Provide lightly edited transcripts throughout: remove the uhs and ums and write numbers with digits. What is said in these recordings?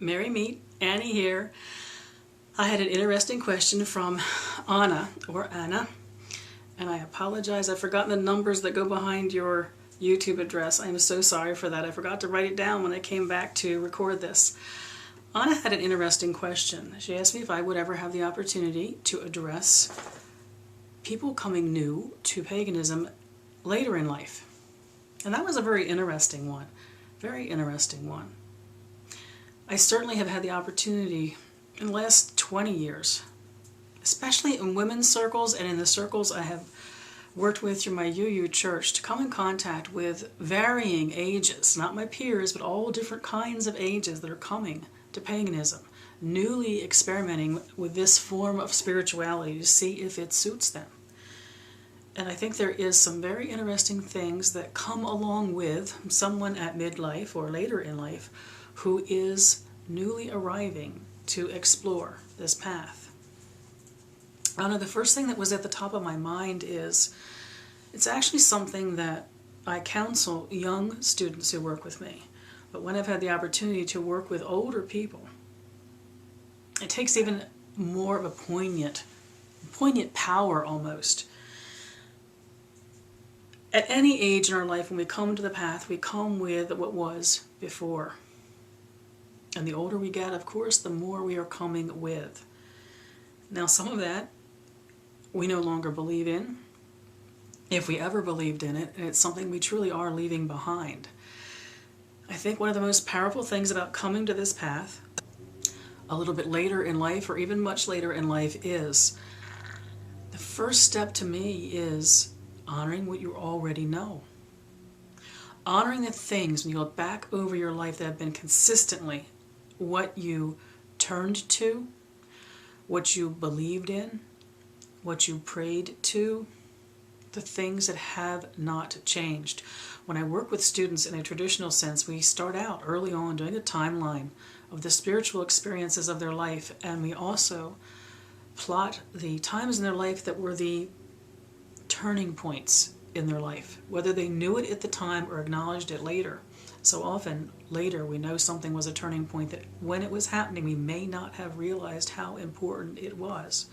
Merry Meet, Annie here. I had an interesting question from Anna, and I apologize, I've forgotten the numbers that go behind your YouTube address. I'm so sorry for that. I forgot to write it down when I came back to record this. Anna had an interesting question. She asked me if I would ever have the opportunity to address people coming new to paganism later in life. And that was a very interesting one. Very interesting one. I certainly have had the opportunity in the last 20 years, especially in women's circles and in the circles I have worked with through my UU church, to come in contact with varying ages, not my peers, but all different kinds of ages that are coming to paganism, newly experimenting with this form of spirituality to see if it suits them. And I think there is some very interesting things that come along with someone at midlife or later in life who is newly arriving to explore this path. Anna, the first thing that was at the top of my mind is, it's actually something that I counsel young students who work with me. But when I've had the opportunity to work with older people, it takes even more of a poignant power almost. At any age in our life, when we come to the path, we come with what was before. And the older we get, of course, the more we are coming with. Now, some of that we no longer believe in, if we ever believed in it, and it's something we truly are leaving behind. I think one of the most powerful things about coming to this path a little bit later in life, or even much later in life, is the first step to me is honoring what you already know. Honoring the things, when you look back over your life, that have been consistently what you turned to, what you believed in, what you prayed to, the things that have not changed. When I work with students in a traditional sense, we start out early on doing a timeline of the spiritual experiences of their life, and we also plot the times in their life that were the turning points in their life, whether they knew it at the time or acknowledged it later. So often later we know something was a turning point that when it was happening we may not have realized how important it was.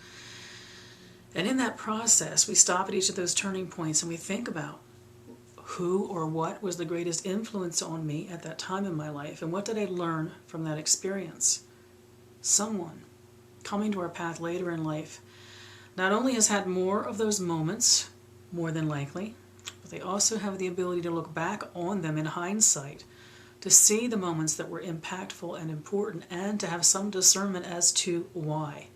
And in that process we stop at each of those turning points and we think about who or what was the greatest influence on me at that time in my life, and what did I learn from that experience. Someone coming to our path later in life not only has had more of those moments, more than likely, but they also have the ability to look back on them in hindsight, to see the moments that were impactful and important, and to have some discernment as to why.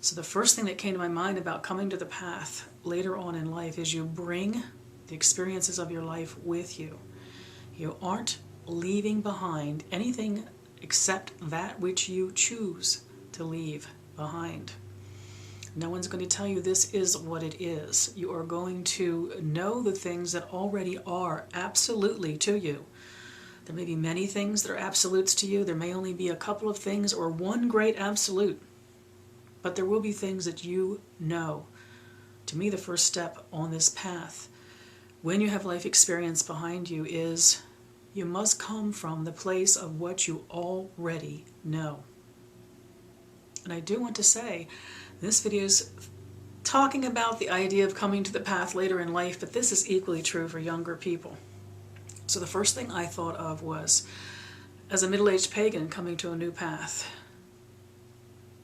So the first thing that came to my mind about coming to the path later on in life is you bring the experiences of your life with you. You aren't leaving behind anything except that which you choose to leave behind. No one's going to tell you this is what it is. You are going to know the things that already are absolutely to you. There may be many things that are absolutes to you. There may only be a couple of things or one great absolute. But there will be things that you know. To me, the first step on this path, when you have life experience behind you, is you must come from the place of what you already know. And I do want to say, this video is talking about the idea of coming to the path later in life, but this is equally true for younger people. So the first thing I thought of was, as a middle-aged pagan coming to a new path,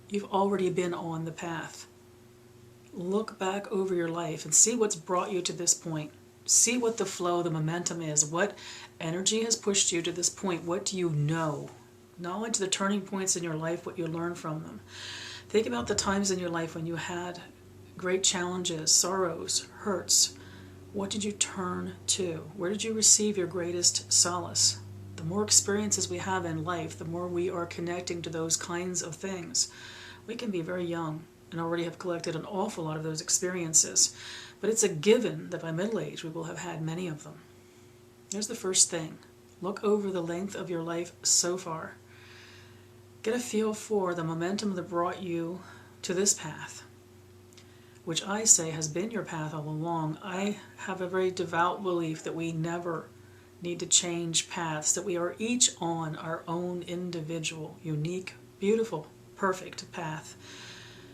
you've already been on the path. Look back over your life and see what's brought you to this point. See what the flow, the momentum is. What energy has pushed you to this point? What do you know? Acknowledge the turning points in your life, what you learn from them. Think about the times in your life when you had great challenges, sorrows, hurts. What did you turn to? Where did you receive your greatest solace? The more experiences we have in life, the more we are connecting to those kinds of things. We can be very young and already have collected an awful lot of those experiences, but it's a given that by middle age we will have had many of them. Here's the first thing. Look over the length of your life so far. Get a feel for the momentum that brought you to this path, which I say has been your path all along. I have a very devout belief that we never need to change paths, that we are each on our own individual, unique, beautiful, perfect path.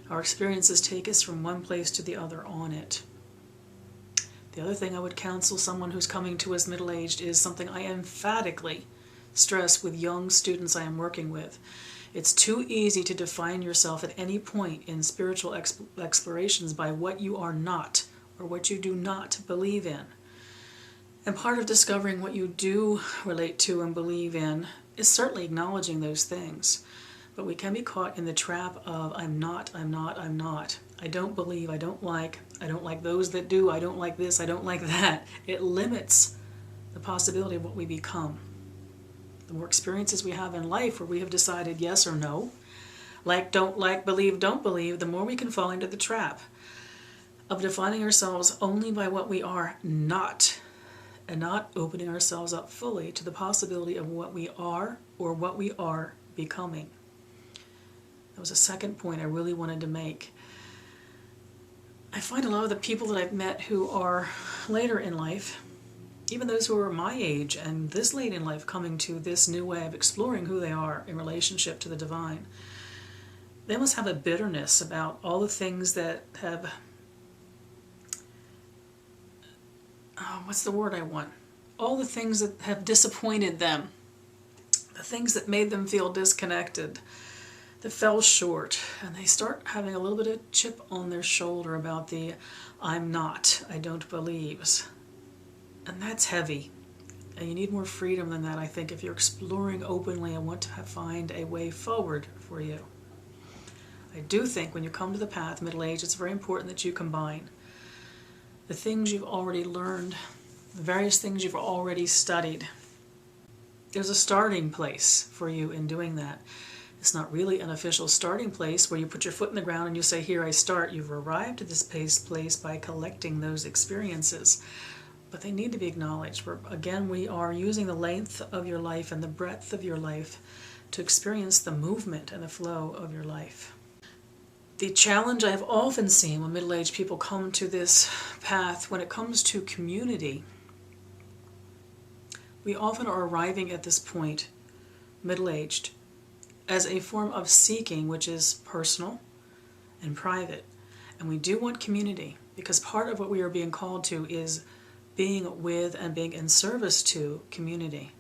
Our experiences take us from one place to the other on it. The other thing I would counsel someone who's coming to us middle-aged is something I emphatically stress with young students I am working with. It's too easy to define yourself at any point in spiritual explorations by what you are not or what you do not believe in. And part of discovering what you do relate to and believe in is certainly acknowledging those things. But we can be caught in the trap of I'm not, I'm not, I'm not. I don't believe, I don't like those that do, I don't like this, I don't like that. It limits the possibility of what we become. The more experiences we have in life where we have decided yes or no, like, don't like, believe, don't believe, the more we can fall into the trap of defining ourselves only by what we are not, and not opening ourselves up fully to the possibility of what we are or what we are becoming. That was a second point I really wanted to make. I find a lot of the people that I've met who are later in life, even those who are my age and this late in life, coming to this new way of exploring who they are in relationship to the divine, they must have a bitterness about all the things that have, what's the word I want? All the things that have disappointed them, the things that made them feel disconnected, that fell short, and they start having a little bit of chip on their shoulder about the I'm not, I don't believes. And that's heavy. And you need more freedom than that, I think, if you're exploring openly and want to find a way forward for you. I do think when you come to the path, middle age, it's very important that you combine the things you've already learned, the various things you've already studied. There's a starting place for you in doing that. It's not really an official starting place where you put your foot in the ground and you say, here I start. You've arrived at this place by collecting those experiences. But they need to be acknowledged. Again, we are using the length of your life and the breadth of your life to experience the movement and the flow of your life. The challenge I've often seen when middle-aged people come to this path, when it comes to community, we often are arriving at this point, middle-aged, as a form of seeking, which is personal and private. And we do want community, because part of what we are being called to is being with and being in service to community.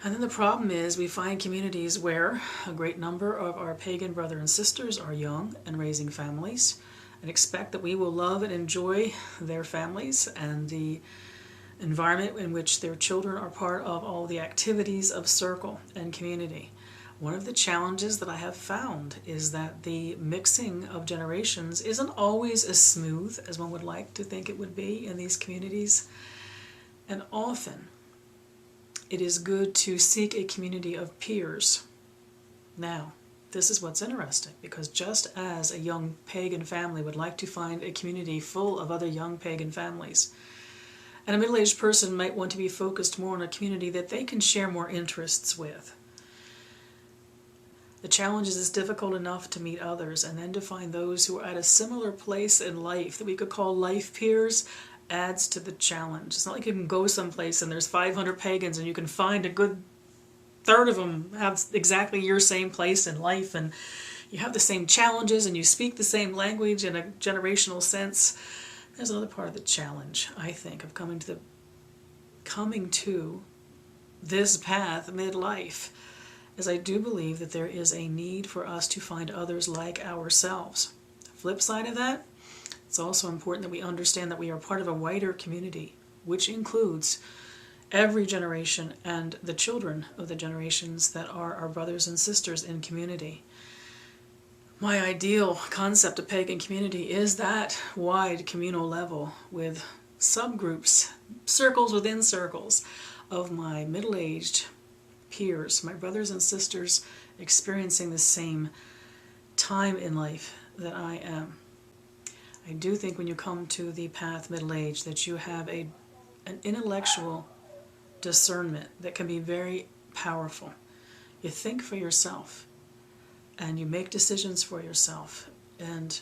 And then the problem is we find communities where a great number of our pagan brothers and sisters are young and raising families, and expect that we will love and enjoy their families and the environment in which their children are part of all the activities of circle and community. One of the challenges that I have found is that the mixing of generations isn't always as smooth as one would like to think it would be in these communities. And often it is good to seek a community of peers. Now, this is what's interesting, because just as a young pagan family would like to find a community full of other young pagan families, and a middle-aged person might want to be focused more on a community that they can share more interests with. The challenge is it's difficult enough to meet others, and then to find those who are at a similar place in life that we could call life peers adds to the challenge. It's not like you can go someplace and there's 500 pagans and you can find a good third of them have exactly your same place in life, and you have the same challenges and you speak the same language in a generational sense. There's another part of the challenge, I think, of coming to this path midlife, is I do believe that there is a need for us to find others like ourselves. The flip side of that, it's also important that we understand that we are part of a wider community, which includes every generation and the children of the generations that are our brothers and sisters in community. My ideal concept of pagan community is that wide communal level with subgroups, circles within circles of my middle-aged peers, my brothers and sisters experiencing the same time in life that I am. I do think when you come to the path middle age that you have an intellectual discernment that can be very powerful. You think for yourself and you make decisions for yourself, and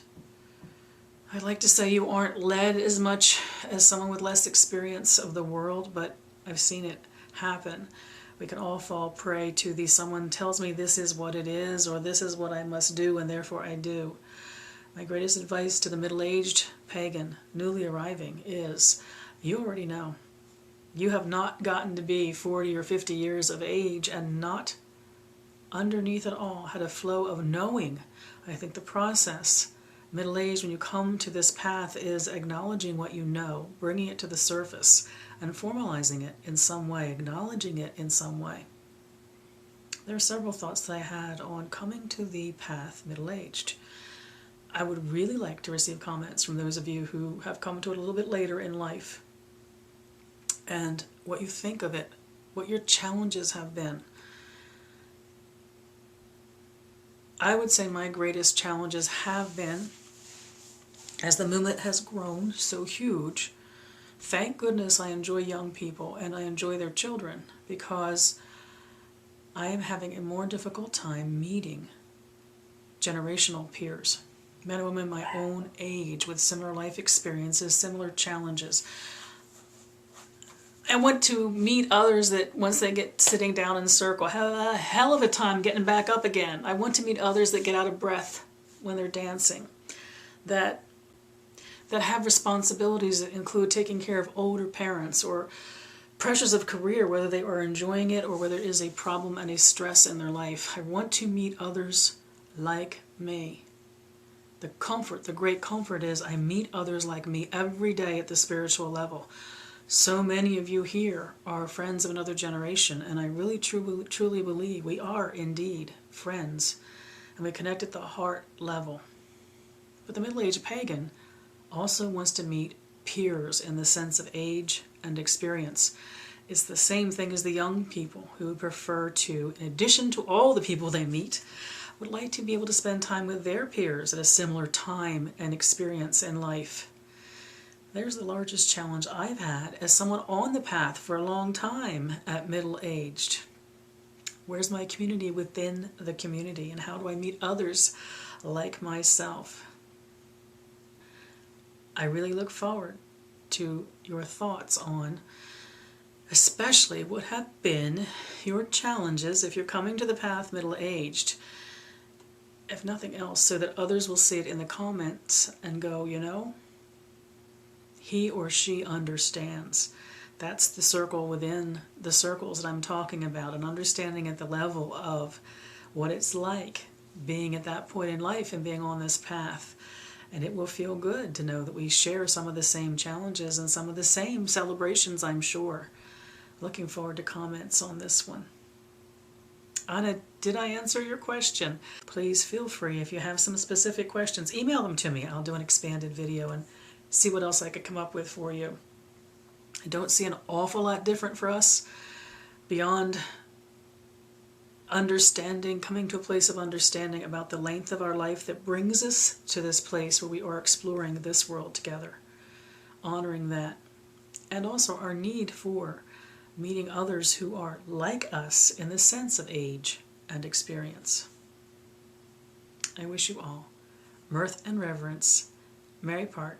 I'd like to say you aren't led as much as someone with less experience of the world, but I've seen it happen. We can all fall prey to the someone tells me this is what it is, or this is what I must do, and therefore I do. My greatest advice to the middle-aged pagan, newly arriving, is you already know. You have not gotten to be 40 or 50 years of age and not underneath it all had a flow of knowing. I think the process, middle-aged, when you come to this path, is acknowledging what you know, bringing it to the surface, and formalizing it in some way, acknowledging it in some way. There are several thoughts that I had on coming to the path middle-aged. I would really like to receive comments from those of you who have come to it a little bit later in life, and what you think of it, what your challenges have been. I would say my greatest challenges have been, as the movement has grown so huge, thank goodness I enjoy young people and I enjoy their children, because I am having a more difficult time meeting generational peers, men and women my own age with similar life experiences, similar challenges. I want to meet others that once they get sitting down in a circle have a hell of a time getting back up again. I want to meet others that get out of breath when they're dancing, that have responsibilities that include taking care of older parents or pressures of career, whether they are enjoying it or whether it is a problem and a stress in their life. I want to meet others like me. The comfort, the great comfort is I meet others like me every day at the spiritual level. So many of you here are friends of another generation, and I really truly believe we are indeed friends, and we connect at the heart level. But the middle-aged pagan also wants to meet peers in the sense of age and experience. It's the same thing as the young people who prefer to, in addition to all the people they meet, would like to be able to spend time with their peers at a similar time and experience in life. There's the largest challenge I've had as someone on the path for a long time at middle-aged. Where's my community within the community, and how do I meet others like myself? I really look forward to your thoughts on especially what have been your challenges if you're coming to the path middle-aged, if nothing else, so that others will see it in the comments and go, you know, he or she understands. That's the circle within the circles that I'm talking about, an understanding at the level of what it's like being at that point in life and being on this path. And it will feel good to know that we share some of the same challenges and some of the same celebrations, I'm sure. Looking forward to comments on this one. Anna, did I answer your question? Please feel free, if you have some specific questions, email them to me. I'll do an expanded video and see what else I could come up with for you. I don't see an awful lot different for us beyond understanding, coming to a place of understanding about the length of our life that brings us to this place where we are exploring this world together, honoring that, and also our need for meeting others who are like us in the sense of age and experience. I wish you all mirth and reverence, merry part,